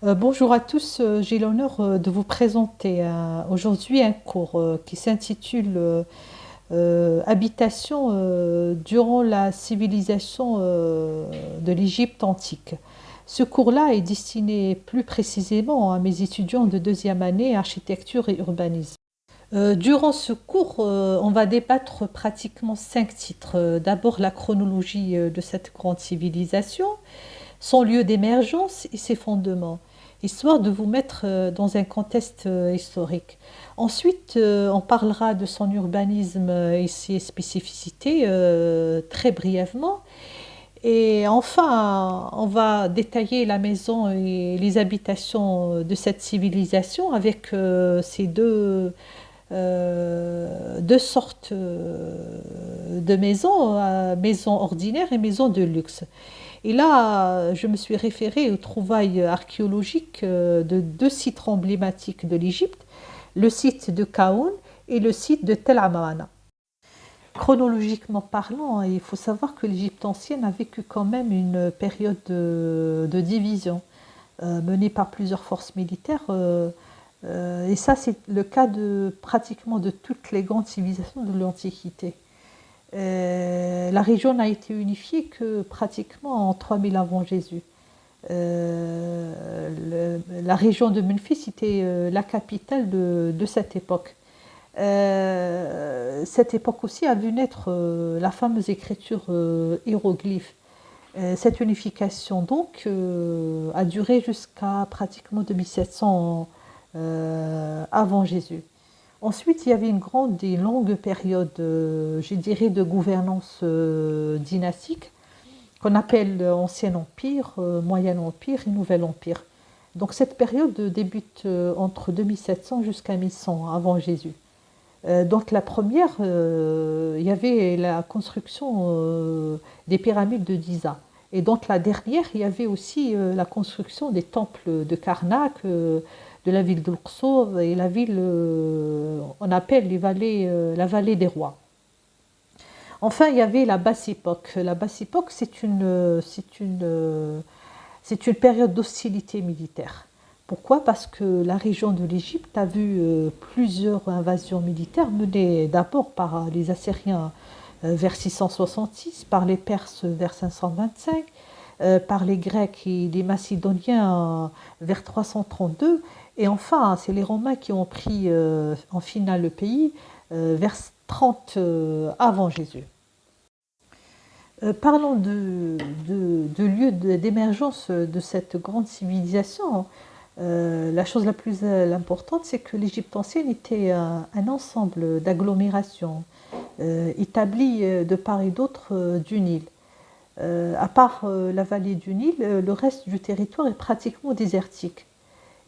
Bonjour à tous, j'ai l'honneur de vous présenter aujourd'hui un cours qui s'intitule Habitation durant la civilisation de l'Égypte antique. Ce cours-là est destiné plus précisément à mes étudiants de deuxième année architecture et urbanisme. Durant ce cours, on va débattre pratiquement cinq titres. D'abord la chronologie de cette grande civilisation, son lieu d'émergence et ses fondements, histoire de vous mettre dans un contexte historique. Ensuite, on parlera de son urbanisme et ses spécificités très brièvement. Et enfin, on va détailler la maison et les habitations de cette civilisation avec ces deux sortes de maisons, maisons ordinaires et maisons de luxe. Et là, je me suis référée aux trouvailles archéologiques de deux sites emblématiques de l'Égypte, le site de Kaoun et le site de Tel Amarna. Chronologiquement parlant, il faut savoir que l'Égypte ancienne a vécu quand même une période de division menée par plusieurs forces militaires. Et ça, c'est le cas de pratiquement de toutes les grandes civilisations de l'Antiquité. La région n'a été unifiée que pratiquement en 3000 avant Jésus. La région de Memphis était la capitale de cette époque. Cette époque aussi a vu naître la fameuse écriture hiéroglyphe. Cette unification donc a duré jusqu'à pratiquement 2700 avant Jésus. Ensuite, il y avait une grande et longue période, je dirais, de gouvernance dynastique qu'on appelle Ancien Empire, Moyen Empire et Nouvel Empire. Donc cette période débute entre 2700 jusqu'à 1100 avant Jésus. Donc la première, il y avait la construction des pyramides de Giza. Et donc la dernière, il y avait aussi la construction des temples de Karnak, de la ville d'Luxor et la ville, on appelle la vallée des rois. Enfin, il y avait la basse époque. La basse époque, c'est une période d'hostilité militaire. Pourquoi? Parce que la région de l'Égypte a vu plusieurs invasions militaires menées d'abord par les Assyriens vers 666, par les Perses vers 525, par les Grecs et les Macédoniens vers 332, et enfin, c'est les Romains qui ont pris en finale le pays vers 30 avant Jésus. Parlons de lieu d'émergence de cette grande civilisation. La chose la plus importante, c'est que l'Égypte ancienne était un ensemble d'agglomérations établies de part et d'autre du Nil. À part la vallée du Nil, le reste du territoire est pratiquement désertique.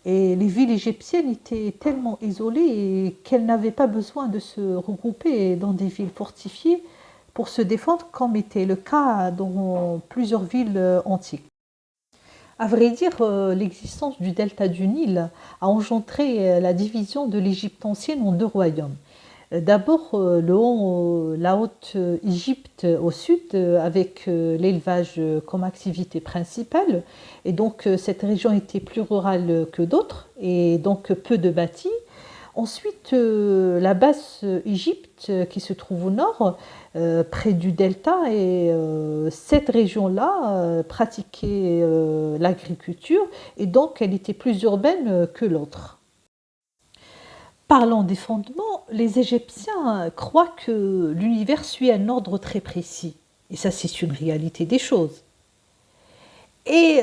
Et les villes égyptiennes étaient tellement isolées qu'elles n'avaient pas besoin de se regrouper dans des villes fortifiées pour se défendre, comme était le cas dans plusieurs villes antiques. À vrai dire, l'existence du delta du Nil a engendré la division de l'Égypte ancienne en deux royaumes. D'abord, la Haute-Égypte au sud, avec l'élevage comme activité principale. Et donc, cette région était plus rurale que d'autres, et donc peu de bâtis. Ensuite, la Basse-Égypte, qui se trouve au nord, près du delta, et cette région-là pratiquait l'agriculture, et donc elle était plus urbaine que l'autre. Parlant des fondements, les Égyptiens croient que l'univers suit un ordre très précis. Et ça, c'est une réalité des choses. Et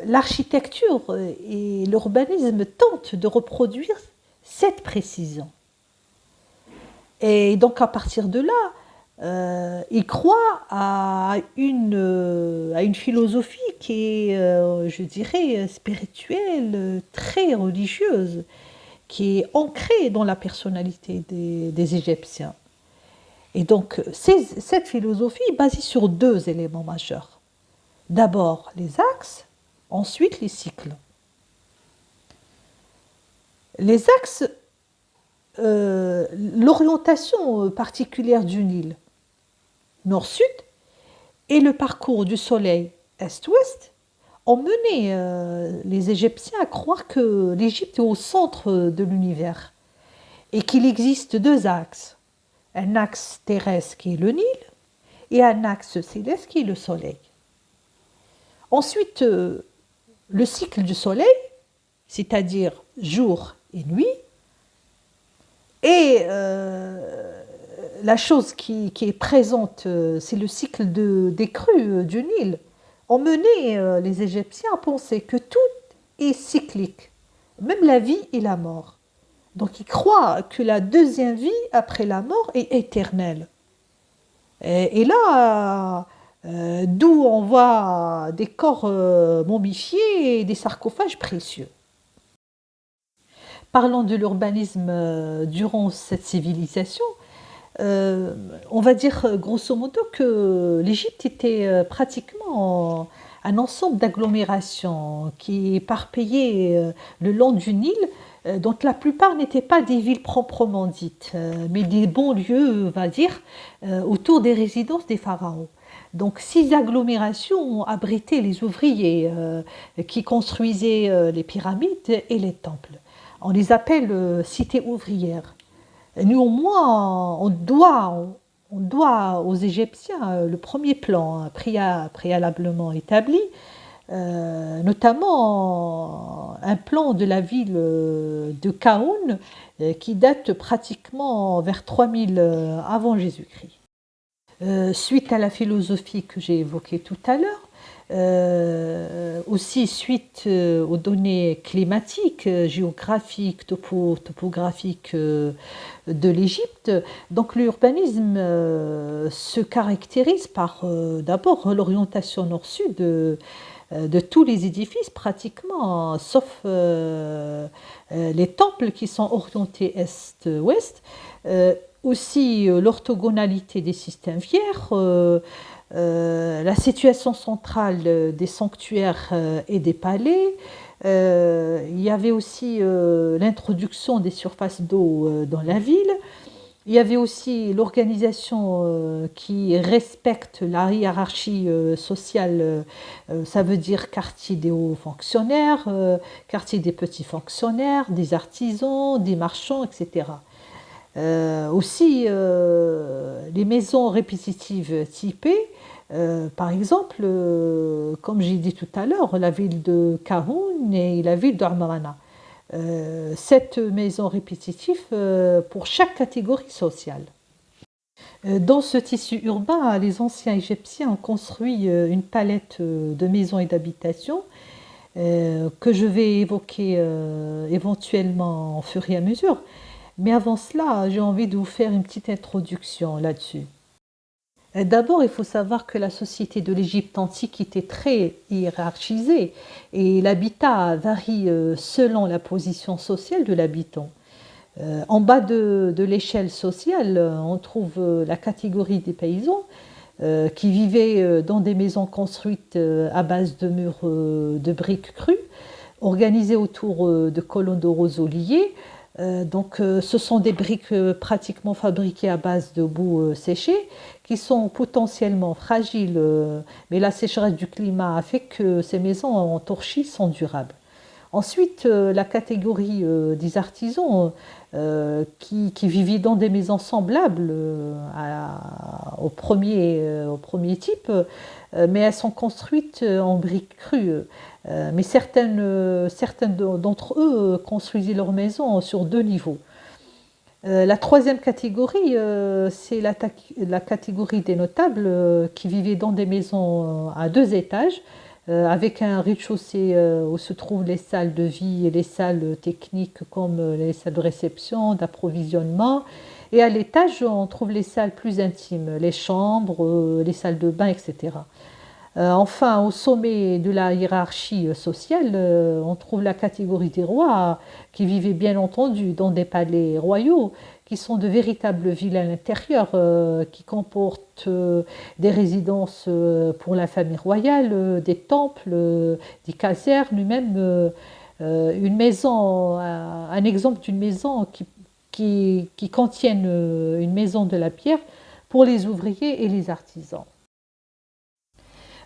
l'architecture et l'urbanisme tentent de reproduire cette précision. Et donc, à partir de là, ils croient à une philosophie qui est, je dirais, spirituelle, très religieuse, qui est ancrée dans la personnalité des Égyptiens. Et donc, cette philosophie est basée sur deux éléments majeurs. D'abord, les axes, ensuite les cycles. Les axes, l'orientation particulière du Nil, nord-sud, et le parcours du soleil est-ouest ont mené les Égyptiens à croire que l'Égypte est au centre de l'univers et qu'il existe deux axes. Un axe terrestre qui est le Nil et un axe céleste qui est le Soleil. Ensuite, le cycle du Soleil, c'est-à-dire jour et nuit, et la chose qui est présente, c'est le cycle des crues du Nil, ont mené les Égyptiens à penser que tout est cyclique, même la vie et la mort. Donc ils croient que la deuxième vie après la mort est éternelle. Et là, d'où on voit des corps momifiés et des sarcophages précieux. Parlant de l'urbanisme durant cette civilisation, on va dire grosso modo que l'Égypte était pratiquement un ensemble d'agglomérations qui éparpillaient le long du Nil, dont la plupart n'étaient pas des villes proprement dites, mais des banlieues, on va dire, autour des résidences des pharaons. Donc, 6 agglomérations ont abrité les ouvriers qui construisaient les pyramides et les temples. On les appelle cités ouvrières. Néanmoins, on doit aux Égyptiens le premier plan préalablement établi, notamment un plan de la ville de Khaoun qui date pratiquement vers 3000 avant Jésus-Christ. Suite à la philosophie que j'ai évoquée tout à l'heure, aussi suite aux données climatiques, géographiques, topographiques de l'Égypte. Donc l'urbanisme se caractérise par d'abord l'orientation nord-sud de tous les édifices pratiquement, sauf les temples qui sont orientés est-ouest. Aussi l'orthogonalité des systèmes viaires, la situation centrale des sanctuaires et des palais. Il y avait aussi l'introduction des surfaces d'eau dans la ville. Il y avait aussi l'organisation qui respecte la hiérarchie sociale, ça veut dire quartier des hauts fonctionnaires, quartier des petits fonctionnaires, des artisans, des marchands, etc. Aussi, les maisons répétitives typées, par exemple, comme j'ai dit tout à l'heure, la ville de Khaoun et la ville d'Amrana. 7 maisons répétitives pour chaque catégorie sociale. Dans ce tissu urbain, les anciens Égyptiens ont construit une palette de maisons et d'habitations que je vais évoquer éventuellement au fur et à mesure. Mais avant cela, j'ai envie de vous faire une petite introduction là-dessus. D'abord, il faut savoir que la société de l'Égypte antique était très hiérarchisée et l'habitat varie selon la position sociale de l'habitant. En bas de l'échelle sociale, on trouve la catégorie des paysans qui vivaient dans des maisons construites à base de murs de briques crues, organisées autour de colonnes de roseaux liés. Donc, ce sont des briques pratiquement fabriquées à base de boue séchée qui sont potentiellement fragiles, mais la sécheresse du climat a fait que ces maisons en torchis sont durables. Ensuite, la catégorie des artisans qui vivaient dans des maisons semblables au premier type, mais elles sont construites en briques crues. Mais certaines d'entre eux construisaient leurs maisons sur 2 niveaux. La troisième catégorie, c'est la catégorie des notables qui vivaient dans des maisons à 2 étages, avec un rez-de-chaussée où se trouvent les salles de vie et les salles techniques comme les salles de réception, d'approvisionnement. Et à l'étage, on trouve les salles plus intimes, les chambres, les salles de bain, etc. Enfin, au sommet de la hiérarchie sociale, on trouve la catégorie des rois qui vivaient bien entendu dans des palais royaux, qui sont de véritables villes à l'intérieur, qui comportent des résidences pour la famille royale, des temples, des casernes, même une maison, un exemple d'une maison qui contiennent une maison de la pierre pour les ouvriers et les artisans.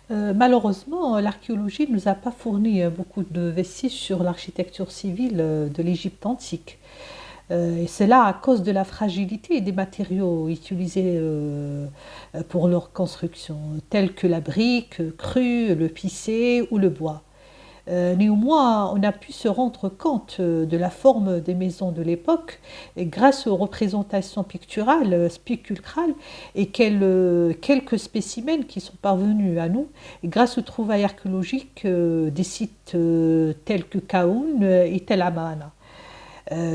Malheureusement, l'archéologie ne nous a pas fourni beaucoup de vestiges sur l'architecture civile de l'Égypte antique. Et c'est là à cause de la fragilité des matériaux utilisés pour leur construction, tels que la brique crue, le pissé ou le bois. Néanmoins, on a pu se rendre compte de la forme des maisons de l'époque et grâce aux représentations picturales, spiculaires et quelques spécimens qui sont parvenus à nous, et grâce aux trouvailles archéologiques des sites tels que Kaoun et Tel Amana.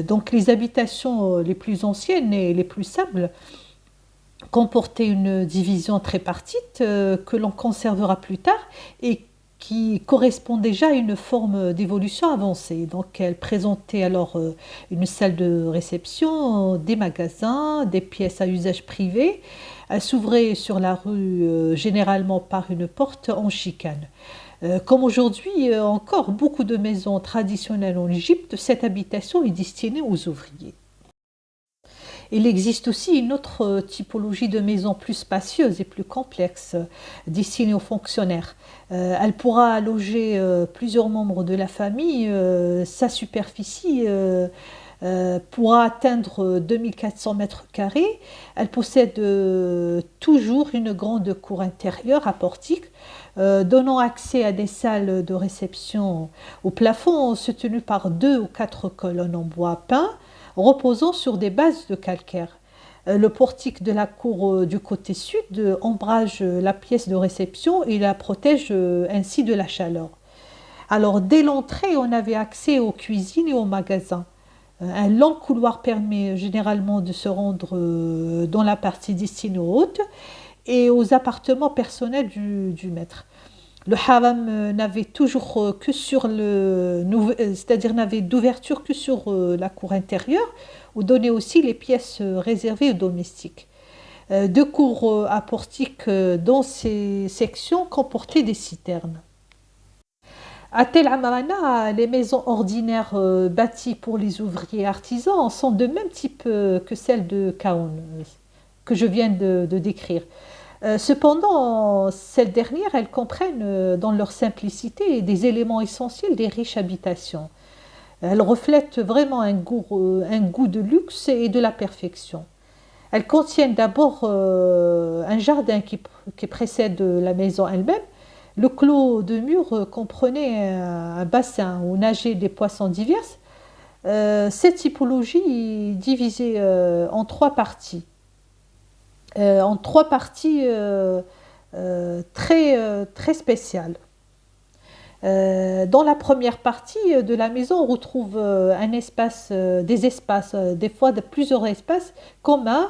Donc les habitations les plus anciennes et les plus simples comportaient une division tripartite que l'on conservera plus tard et qui correspond déjà à une forme d'évolution avancée. Donc elle présentait alors une salle de réception, des magasins, des pièces à usage privé. Elle s'ouvrait sur la rue généralement par une porte en chicane. Comme aujourd'hui encore, beaucoup de maisons traditionnelles en Égypte, cette habitation est destinée aux ouvriers. Il existe aussi une autre typologie de maison plus spacieuse et plus complexe, destinée aux fonctionnaires. Elle pourra loger plusieurs membres de la famille. Sa superficie pourra atteindre 2400 mètres carrés. Elle possède toujours une grande cour intérieure à portique, donnant accès à des salles de réception au plafond soutenues par 2 ou 4 colonnes en bois peint, reposant sur des bases de calcaire. Le portique de la cour du côté sud ombrage la pièce de réception et la protège ainsi de la chaleur. Alors dès l'entrée, on avait accès aux cuisines et aux magasins. Un long couloir permet généralement de se rendre dans la partie destinée aux hôtes et aux appartements personnels du maître. Le haram n'avait toujours que sur c'est-à-dire n'avait d'ouverture que sur la cour intérieure, où donnaient aussi les pièces réservées aux domestiques. 2 cours à portique dans ces sections comportaient des citernes. À Tel Amarna, les maisons ordinaires bâties pour les ouvriers artisans sont de même type que celles de Kaoun, que je viens de décrire. Cependant, ces dernières, elles comprennent dans leur simplicité des éléments essentiels des riches habitations. Elles reflètent vraiment un goût de luxe et de la perfection. Elles contiennent d'abord un jardin qui précède la maison elle-même. Le clos de mur comprenait un bassin où nageaient des poissons divers. Cette typologie est divisée en 3 parties. Très spéciales. Dans la première partie de la maison, on retrouve des espaces, des fois de plusieurs espaces communs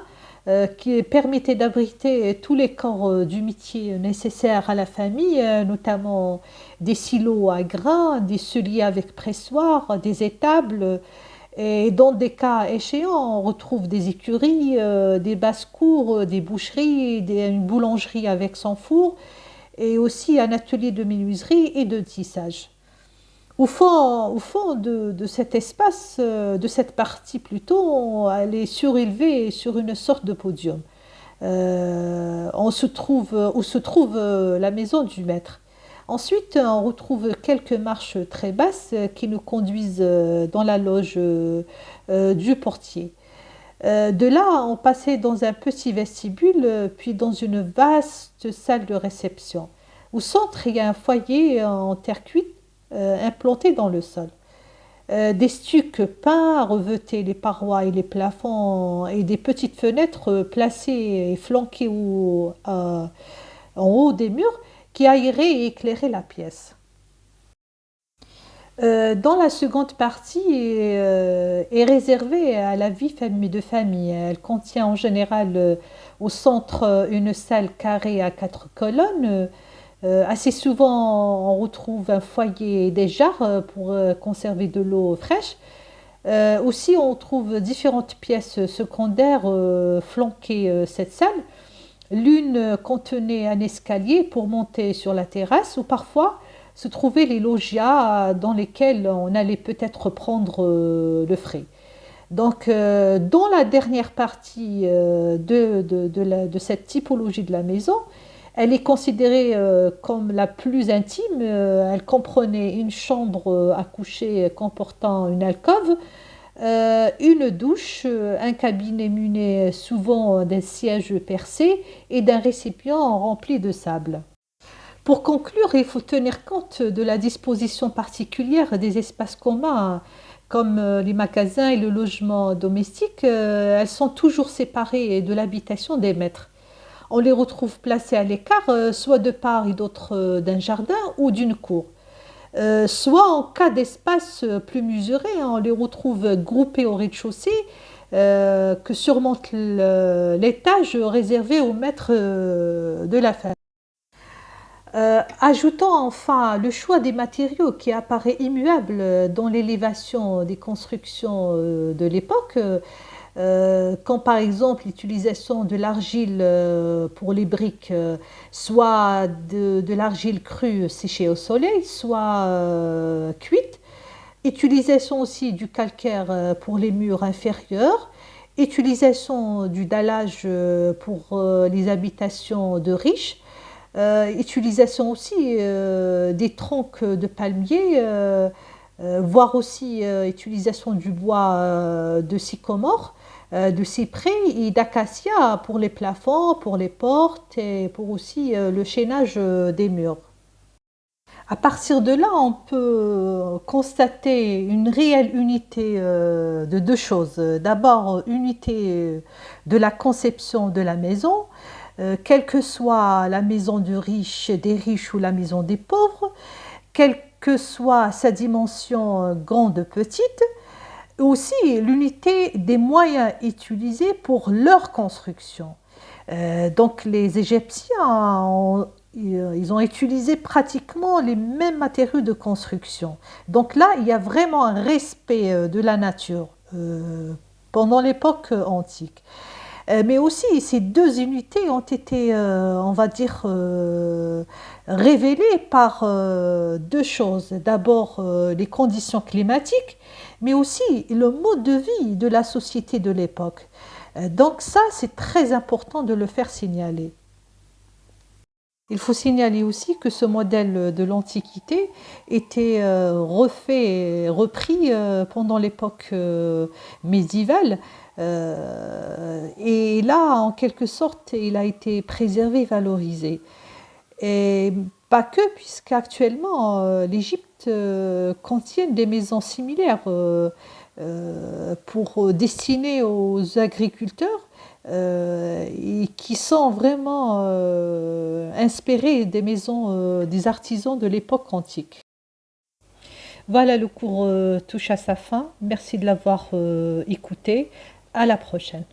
qui permettaient d'abriter tous les corps du métier nécessaires à la famille, notamment des silos à grains, des celliers avec pressoir, des étables. Et dans des cas échéants, on retrouve des écuries, des basses-cours, des boucheries, une boulangerie avec son four, et aussi un atelier de menuiserie et de tissage. Au fond de cet espace, de cette partie plutôt, elle est surélevée sur une sorte de podium. Où se trouve la maison du maître. Ensuite, on retrouve quelques marches très basses qui nous conduisent dans la loge du portier. De là, on passait dans un petit vestibule, puis dans une vaste salle de réception. Au centre, il y a un foyer en terre cuite implanté dans le sol. Des stucs peints revêtaient les parois et les plafonds et des petites fenêtres placées et flanquées en haut des murs qui aéraient et éclairaient la pièce. Dans la seconde partie est réservée à la vie de famille. Elle contient en général au centre une salle carrée à 4 colonnes. Assez souvent, on retrouve un foyer et des jarres pour conserver de l'eau fraîche. Aussi, on trouve différentes pièces secondaires flanquées cette salle. L'une contenait un escalier pour monter sur la terrasse ou parfois se trouvaient les logias dans lesquels on allait peut-être prendre le frais. Donc, dans la dernière partie de cette typologie de la maison, Elle est considérée comme la plus intime. Elle comprenait une chambre à coucher comportant une alcôve, une douche, un cabinet muni souvent d'un siège percé et d'un récipient rempli de sable. Pour conclure, il faut tenir compte de la disposition particulière des espaces communs, comme les magasins et le logement domestique. Elles sont toujours séparées de l'habitation des maîtres. On les retrouve placés à l'écart, soit de part et d'autre d'un jardin ou d'une cour. Soit en cas d'espace plus mesuré, on les retrouve groupés au rez-de-chaussée que surmonte l'étage réservé aux maîtres de la famille. Ajoutons enfin le choix des matériaux qui apparaît immuable dans l'élévation des constructions de l'époque, quand par exemple l'utilisation de l'argile pour les briques, soit de l'argile crue séchée au soleil, soit cuite, utilisation aussi du calcaire pour les murs inférieurs, utilisation du dallage pour les habitations de riches, utilisation aussi des troncs de palmiers, voire aussi utilisation du bois de sycomore, de cyprès et d'acacia pour les plafonds, pour les portes et pour aussi le chaînage des murs. À partir de là, on peut constater une réelle unité de deux choses. D'abord, unité de la conception de la maison, quelle que soit la maison des riches ou la maison des pauvres, quelle que soit sa dimension grande ou petite, aussi l'unité des moyens utilisés pour leur construction. Donc les Égyptiens ils ont utilisé pratiquement les mêmes matériaux de construction. Donc là, il y a vraiment un respect de la nature pendant l'époque antique. Mais aussi, ces deux unités ont été, on va dire, révélées par deux choses. D'abord, les conditions climatiques, mais aussi le mode de vie de la société de l'époque. Donc ça, c'est très important de le faire signaler. Il faut signaler aussi que ce modèle de l'Antiquité était repris pendant l'époque médiévale. Et là, en quelque sorte, il a été préservé, valorisé. Et pas que, puisqu'actuellement, l'Égypte contient des maisons similaires pour destinées aux agriculteurs et qui sont vraiment inspirées des maisons des artisans de l'époque antique. Voilà, le cours touche à sa fin. Merci de l'avoir écouté. À la prochaine.